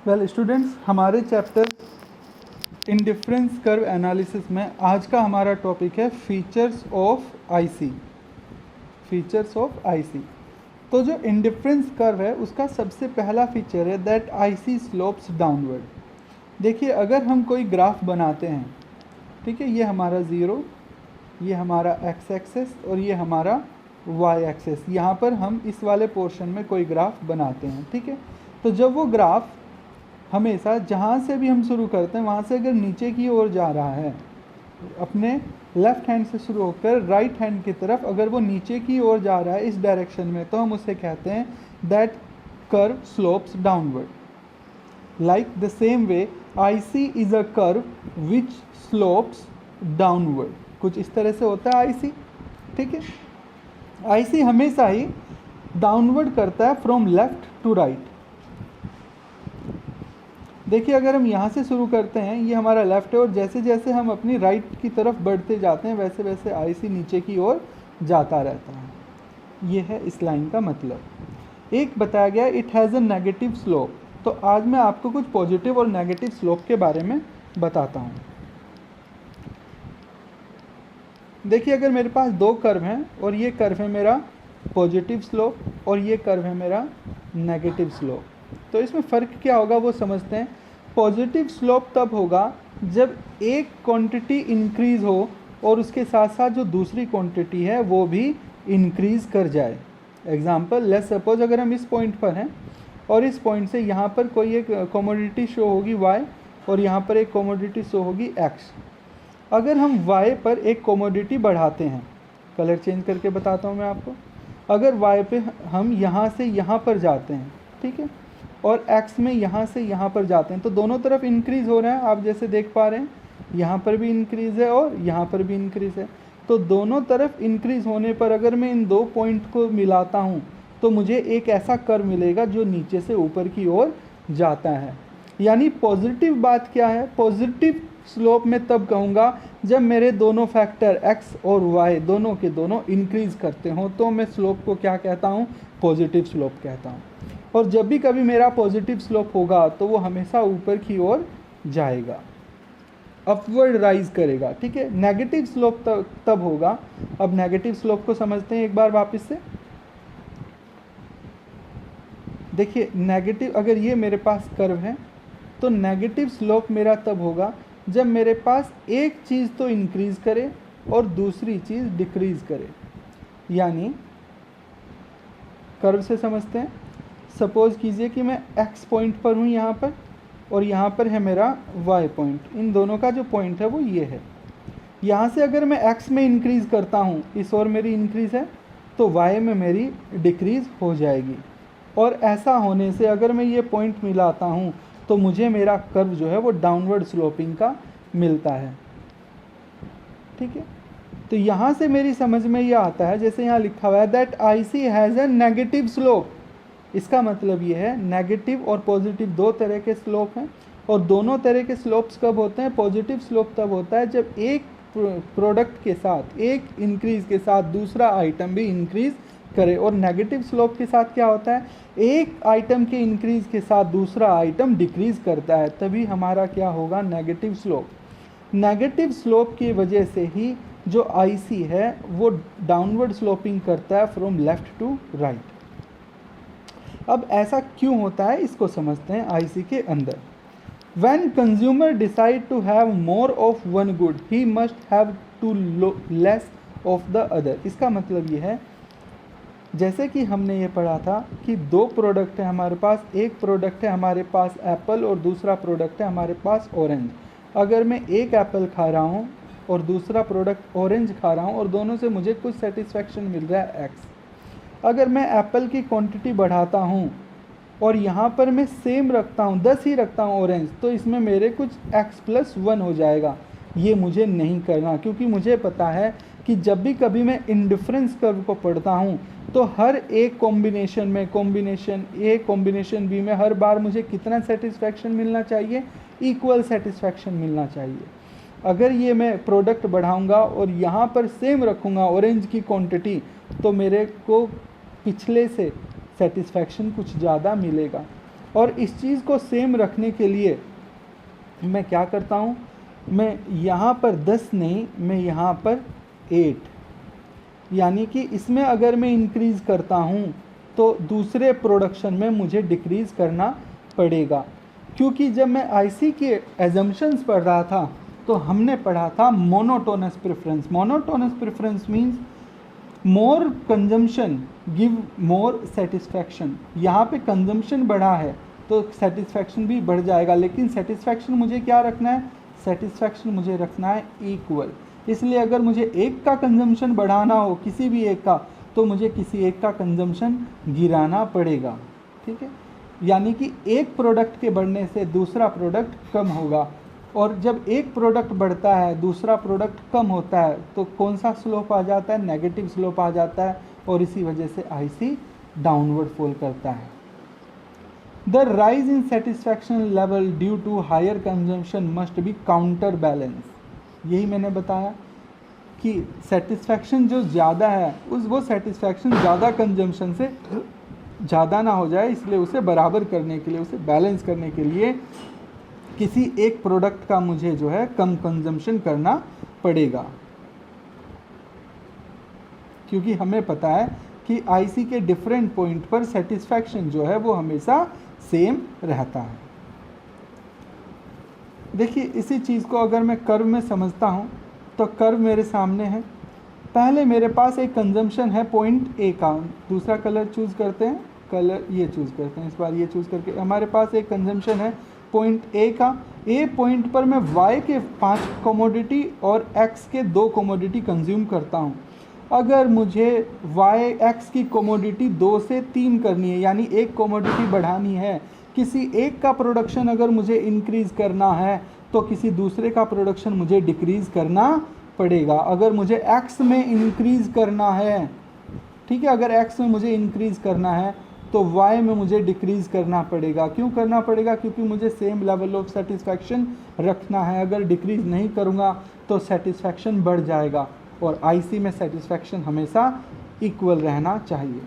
Well students, हमारे chapter indifference curve analysis में आज का हमारा टॉपिक है features of IC. Features of IC. तो जो इंडिफरेंस कर्व है उसका सबसे पहला फीचर है दैट आईसी स्लोप्स डाउनवर्ड। देखिए, अगर हम कोई ग्राफ बनाते हैं, ठीक है, ये हमारा ज़ीरो, ये हमारा एक्स एक्सेस और ये हमारा वाई एक्सेस, यहाँ पर हम इस वाले पोर्शन में कोई ग्राफ बनाते हैं, ठीक है। तो जब वो ग्राफ हमेशा जहाँ से भी हम शुरू करते हैं वहाँ से अगर नीचे की ओर जा रहा है, अपने लेफ़्ट हैंड से शुरू होकर राइट हैंड की तरफ अगर वो नीचे की ओर जा रहा है इस डायरेक्शन में, तो हम उसे कहते हैं that curve slopes downward. Like the same way IC is a curve which slopes downward. कुछ इस तरह से होता है आईसी, ठीक है। आईसी हमेशा ही डाउनवर्ड करता है फ्रॉम लेफ्ट टू राइट। देखिए, अगर हम यहाँ से शुरू करते हैं, ये हमारा लेफ़्ट है और जैसे जैसे हम अपनी राइट की तरफ बढ़ते जाते हैं वैसे वैसे आईसी नीचे की ओर जाता रहता है। ये है इस लाइन का मतलब। एक बताया गया it has a negative slope. तो आज मैं आपको कुछ पॉजिटिव और नेगेटिव स्लोप के बारे में बताता हूँ। देखिए, अगर मेरे पास दो कर्व हैं और ये कर्व है मेरा पॉजिटिव स्लोप और ये कर्व है मेरा नेगेटिव स्लोप, तो इसमें फ़र्क क्या होगा वो समझते हैं। पॉजिटिव स्लोप तब होगा जब एक क्वांटिटी इंक्रीज़ हो और उसके साथ साथ जो दूसरी क्वांटिटी है वो भी इंक्रीज़ कर जाए। एग्जांपल, लेट्स सपोज अगर हम इस पॉइंट पर हैं और इस पॉइंट से यहाँ पर कोई एक कमोडिटी शो होगी y और यहाँ पर एक कमोडिटी शो होगी x। अगर हम y पर एक कमोडिटी बढ़ाते हैं, कलर चेंज करके बताता हूँ मैं आपको। अगर y पे हम यहाँ से यहाँ पर जाते हैं, ठीक है, और x में यहाँ से यहाँ पर जाते हैं, तो दोनों तरफ इंक्रीज़ हो रहा है। आप जैसे देख पा रहे हैं, यहाँ पर भी इंक्रीज़ है और यहाँ पर भी इंक्रीज़ है। तो दोनों तरफ इंक्रीज़ होने पर अगर मैं इन दो पॉइंट को मिलाता हूँ तो मुझे एक ऐसा कर्व मिलेगा जो नीचे से ऊपर की ओर जाता है। यानी पॉजिटिव बात क्या है, पॉजिटिव स्लोप में तब कहूँगा जब मेरे दोनों फैक्टर x और y दोनों के दोनों इंक्रीज़ करते हों, तो मैं स्लोप को क्या कहता हूँ, पॉजिटिव स्लोप कहता हूँ। और जब भी कभी मेरा पॉजिटिव स्लोप होगा तो वो हमेशा ऊपर की ओर जाएगा, अपवर्ड राइज करेगा, ठीक है। नेगेटिव स्लोप तब होगा। अब नेगेटिव स्लोप को समझते हैं एक बार वापस से। देखिए, नेगेटिव, अगर ये मेरे पास कर्व है तो नेगेटिव स्लोप मेरा तब होगा जब मेरे पास एक चीज़ तो इंक्रीज़ करे और दूसरी चीज़ डिक्रीज़ करे। यानी कर्व से समझते हैं। सपोज़ कीजिए कि मैं x पॉइंट पर हूँ यहाँ पर और यहाँ पर है मेरा y पॉइंट। इन दोनों का जो पॉइंट है वो ये है। यहाँ से अगर मैं x में इंक्रीज़ करता हूँ, इस ओर मेरी इंक्रीज़ है, तो y में मेरी डिक्रीज़ हो जाएगी। और ऐसा होने से अगर मैं ये पॉइंट मिलाता हूँ तो मुझे मेरा कर्व जो है वो डाउनवर्ड स्लोपिंग का मिलता है, ठीक है। तो यहाँ से मेरी समझ में ये आता है, जैसे यहाँ लिखा हुआ है that IC has a negative slope. इसका मतलब ये है नेगेटिव और पॉजिटिव दो तरह के स्लोप हैं, और दोनों तरह के स्लोप्स कब होते हैं। पॉजिटिव स्लोप तब होता है जब एक प्रोडक्ट के साथ, एक इंक्रीज़ के साथ दूसरा आइटम भी इंक्रीज़ करे, और नेगेटिव स्लोप के साथ क्या होता है, एक आइटम के इंक्रीज़ के साथ दूसरा आइटम डिक्रीज़ करता है, तभी हमारा क्या होगा, नेगेटिव स्लोप। नेगेटिव स्लोप की वजह से ही जो आईसी है वो डाउनवर्ड स्लोपिंग करता है फ्रॉम लेफ़्ट टू राइट। अब ऐसा क्यों होता है इसको समझते हैं आईसी के अंदर। When consumer decide to have more of one good, he must have to less of the other। इसका मतलब ये है, जैसे कि हमने ये पढ़ा था कि दो प्रोडक्ट है हमारे पास, एक प्रोडक्ट है हमारे पास एप्पल और दूसरा प्रोडक्ट है हमारे पास ऑरेंज। अगर मैं एक एप्पल खा रहा हूँ और दूसरा प्रोडक्ट ऑरेंज खा रहा हूँ और दोनों से मुझे कुछ सेटिस्फेक्शन मिल रहा है एक्स। अगर मैं एप्पल की क्वांटिटी बढ़ाता हूँ और यहाँ पर मैं सेम रखता हूँ, 10 ही रखता हूँ ऑरेंज, तो इसमें मेरे कुछ x+1 हो जाएगा। ये मुझे नहीं करना, क्योंकि मुझे पता है कि जब भी कभी मैं इंडिफरेंस कर्व को पढ़ता हूँ तो हर एक कॉम्बिनेशन में, कॉम्बिनेशन ए कॉम्बिनेशन बी में हर बार मुझे कितना सेटिस्फेक्शन मिलना चाहिए, इक्वल सेटिस्फेक्शन मिलना चाहिए। अगर ये मैं प्रोडक्ट बढ़ाऊँगा और यहाँ पर सेम रखूँगा ऑरेंज की क्वांटिटी, तो मेरे को पिछले से सेटिस्फेक्शन कुछ ज़्यादा मिलेगा। और इस चीज़ को सेम रखने के लिए मैं क्या करता हूँ, मैं यहाँ पर 10 नहीं, मैं यहाँ पर 8, यानी कि इसमें अगर मैं इंक्रीज़ करता हूँ तो दूसरे प्रोडक्शन में मुझे डिक्रीज़ करना पड़ेगा। क्योंकि जब मैं आईसी के एजम्पशंस पढ़ रहा था तो हमने पढ़ा था monotonous preference. Monotonous preference means more consumption give more satisfaction. यहाँ पे कंजम्पशन बढ़ा है तो सेटिस्फैक्शन भी बढ़ जाएगा, लेकिन सेटिस्फैक्शन मुझे क्या रखना है, सेटिस्फैक्शन मुझे रखना है इक्वल। इसलिए अगर मुझे एक का कंजम्पशन बढ़ाना हो किसी भी एक का, तो मुझे किसी एक का कंजम्पशन गिराना पड़ेगा। ठीक है, यानी कि एक प्रोडक्ट के बढ़ने से दूसरा प्रोडक्ट कम होगा, और जब एक प्रोडक्ट बढ़ता है दूसरा प्रोडक्ट कम होता है तो कौन सा स्लोप आ जाता है, नेगेटिव स्लोप आ जाता है, और इसी वजह से आईसी डाउनवर्ड फॉल करता है। The rise in satisfaction level due to higher consumption must be counter balance. यही मैंने बताया कि सेटिस्फैक्शन जो ज़्यादा है वो सेटिस्फैक्शन ज़्यादा कंजम्पशन से ज़्यादा ना हो जाए, इसलिए उसे बराबर करने के लिए, उसे बैलेंस करने के लिए किसी एक प्रोडक्ट का मुझे जो है कम कंजम्पशन करना पड़ेगा। क्योंकि हमें पता है कि आईसी के डिफरेंट पॉइंट पर सेटिस्फैक्शन जो है वो हमेशा सेम रहता है। देखिए इसी चीज़ को अगर मैं कर्व में समझता हूँ तो कर्व मेरे सामने है। पहले मेरे पास एक कंजम्पशन है पॉइंट ए का, दूसरा कलर चूज़ करते हैं, कलर ये चूज़ करते हैं, इस बार ये चूज़ करके हमारे पास एक कंजम्पशन है पॉइंट ए का। ए पॉइंट पर मैं वाई के 5 कमोडिटी और एक्स के 2 कमोडिटी कंज्यूम करता हूँ। अगर मुझे वाई एक्स की कमोडिटी 2 से 3 करनी है, यानी एक कमोडिटी बढ़ानी है, किसी एक का प्रोडक्शन अगर मुझे इंक्रीज़ करना है तो किसी दूसरे का प्रोडक्शन मुझे डिक्रीज़ करना पड़ेगा। अगर मुझे एक्स में इंक्रीज़ करना है, ठीक है, अगर एक्स में मुझे इंक्रीज़ करना है तो वाई में मुझे डिक्रीज़ करना पड़ेगा। क्यों करना पड़ेगा? क्योंकि मुझे सेम लेवल ऑफ सेटिस्फैक्शन रखना है। अगर डिक्रीज़ नहीं करूँगा तो सेटिस्फैक्शन बढ़ जाएगा, और आईसी में सेटिस्फैक्शन हमेशा इक्वल रहना चाहिए।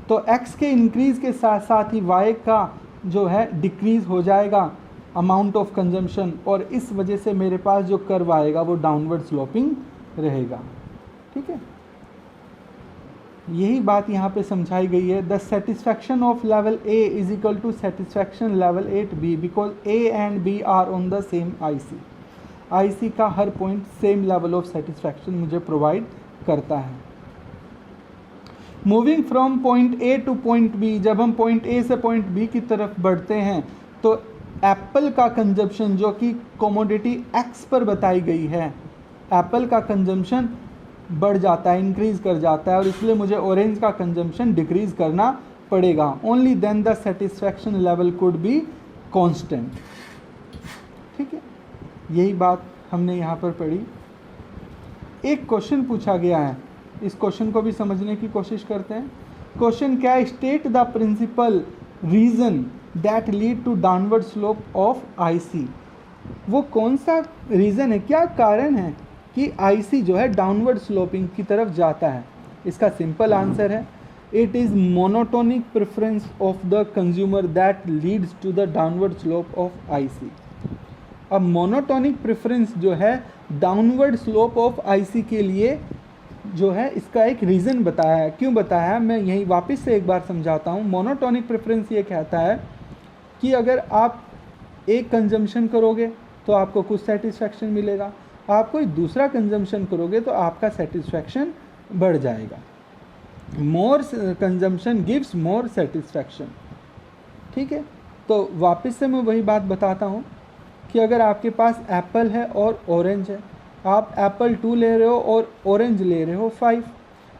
तो एक्स के इंक्रीज़ के साथ साथ ही वाई का जो है डिक्रीज़ हो जाएगा अमाउंट ऑफ कंजम्पशन, और इस वजह से मेरे पास जो कर्व आएगा वो डाउनवर्ड स्लोपिंग रहेगा। ठीक है, यही बात यहाँ पे समझाई गई है। The satisfaction of level A is equal to satisfaction level at B, because A and B are on the same IC. IC का हर point same level of satisfaction मुझे प्रोवाइड करता है। Moving from point A to point B, जब हम point A से point B की तरफ बढ़ते हैं तो एप्पल का कंजम्पशन जो कि कमोडिटी एक्स पर बताई गई है, एप्पल का कंजम्पशन बढ़ जाता है, इंक्रीज़ कर जाता है, और इसलिए मुझे ऑरेंज का कंजम्पशन डिक्रीज़ करना पड़ेगा। Only then the satisfaction level could be constant. ठीक है, यही बात हमने यहाँ पर पढ़ी। एक क्वेश्चन पूछा गया है, इस क्वेश्चन को भी समझने की कोशिश करते हैं। क्वेश्चन क्या है? State the principal reason that lead to downward slope of IC. वो कौन सा रीज़न है, क्या कारण है कि आईसी जो है डाउनवर्ड स्लोपिंग की तरफ जाता है? इसका सिंपल आंसर है, it is monotonic preference of the consumer that leads to the downward slope of IC. अब मोनोटोनिक प्रेफरेंस जो है डाउनवर्ड स्लोप ऑफ आईसी के लिए जो है, इसका एक रीज़न बताया है। क्यों बताया है, मैं यही वापस से एक बार समझाता हूँ। मोनोटोनिक प्रेफरेंस ये कहता है कि अगर आप एक कंजम्पशन करोगे तो आपको कुछ सेटिस्फैक्शन मिलेगा, आप कोई दूसरा कंजम्पशन करोगे तो आपका सेटिस्फैक्शन बढ़ जाएगा। मोर कंजम्पशन गिव्स मोर सेटिस्फैक्शन। ठीक है, तो वापस से मैं वही बात बताता हूँ कि अगर आपके पास एप्पल है और ऑरेंज है, आप एप्पल 2 ले रहे हो और ऑरेंज ले रहे हो 5,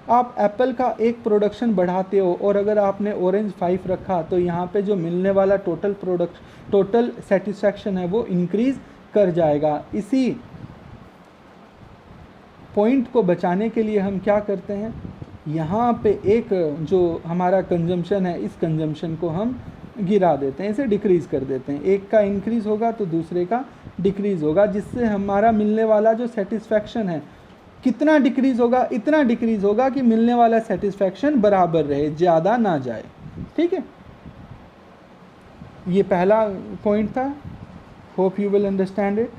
आप एप्पल का एक प्रोडक्शन बढ़ाते हो और अगर आपने ऑरेंज 5 रखा तो यहाँ पे जो मिलने वाला टोटल सेटिस्फैक्शन है वो इंक्रीज़ कर जाएगा। इसी पॉइंट को बचाने के लिए हम क्या करते हैं, यहाँ पे एक जो हमारा कंजम्पशन है इस कंजम्पशन को हम गिरा देते हैं, इसे डिक्रीज़ कर देते हैं। एक का इंक्रीज़ होगा तो दूसरे का डिक्रीज़ होगा, जिससे हमारा मिलने वाला जो सेटिस्फैक्शन है कितना डिक्रीज़ होगा, इतना डिक्रीज़ होगा कि मिलने वाला सेटिस्फैक्शन बराबर रहे, ज़्यादा ना जाए। ठीक है, ये पहला पॉइंट था, hope you will understand it.